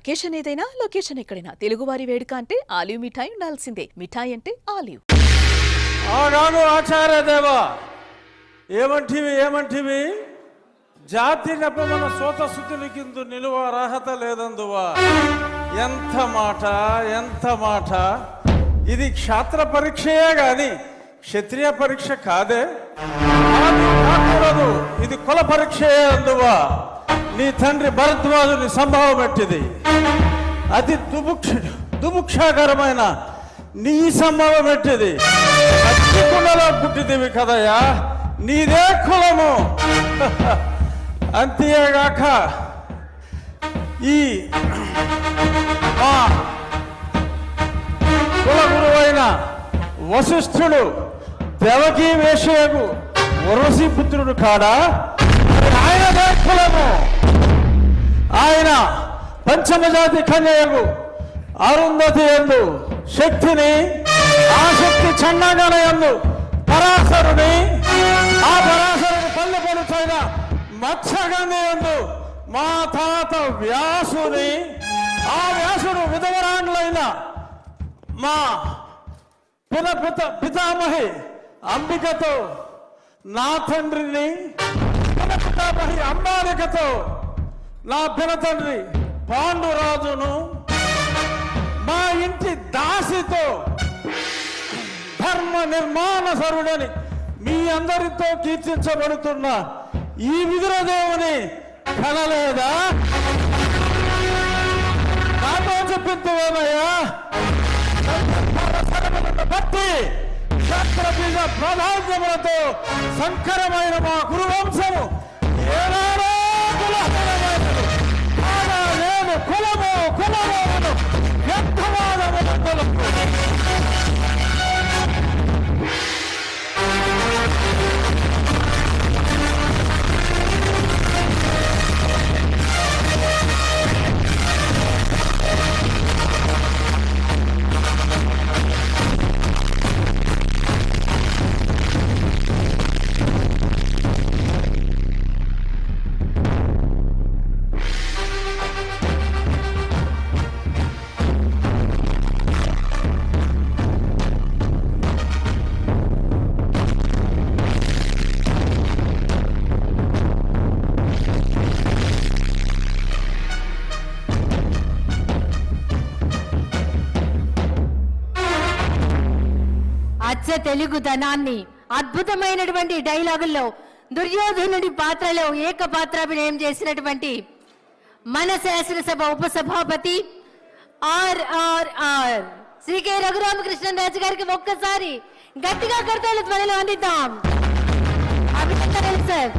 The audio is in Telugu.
అకేషన్ ఏదైనా లొకేషన్ ఎక్కడైనా తెలుగువారి వేడుక అంటే ఆలివ్ మిఠాయి ఉండాల్సిందే. మిఠాయి అంటే ఆలివ్. ఆగాను ఆచార్య దేవా, ఏమంటివి జాతి నెపమన సోత శుద్ధుని కింద నిలువ అర్హత లేదందువా. ఎంత మాట ఇది క్షాత్ర పరీక్షయే గాని క్షత్రియ పరీక్ష కాదే. కాకూడదు, ఇది కుల పరీక్షయే అందువా. నీ తండ్రి భరద్వాజుని సంభవం ఎట్టిది, అతి దుముక్షాకరమైన నీ సంభవం ఎట్టిది. కుండలో పుట్టిదివి కదయ్యా, నీదే కులము. అంతేగాక ఈ మా కుల గురువైన వశిష్ఠుడు దేవకీ వేషయకు వరసి పుత్రుడు కాడా, ఆయనదే కులము. ఆయన పంచమజాతి కన్యకు అరుంధతి యందు శక్తిని, ఆ శక్తి చండాగణ యందు పరాశరుని, ఆ పరాశరుని పల్లె పలుచైన మత్స్యగంధి యందు మా తాత వ్యాసుని, ఆ వ్యాసుడు విధవరాండ్లైన మా పితామహి అంబికతో నా తండ్రిని, పితామహి అంబాలికతో నా పినతండ్రి పాండురాజును, మా ఇంటి దాసితో ధర్మ నిర్మాణ సరుడని మీ అందరితో కీర్తించబడుతున్న ఈ విదురదేవుని కనలేదా? నాతో చెప్పిందేమయ్యా, భక్తి క్షత్రబీజ ప్రాధాన్యములతో సంకరమైన మా గురువంశము ఏనాడో కులహీనమైనది. కాగా నేను కులము వ్యర్థవాదములు. అచ్చ తెలుగుదనాన్ని అద్భుతమైనటువంటి డైలాగుల్లో దుర్యోధనుడి పాత్రలో ఏకపాత్రాభినయం చేసినటువంటి మన శాసనసభ ఉపసభాపతి RRR శ్రీ కె రఘురామకృష్ణరాజు గారికి ఒక్కసారి గట్టిగా కర్తవ్య ధ్వనిలో అందిద్దాం. అభినందనలు సార్.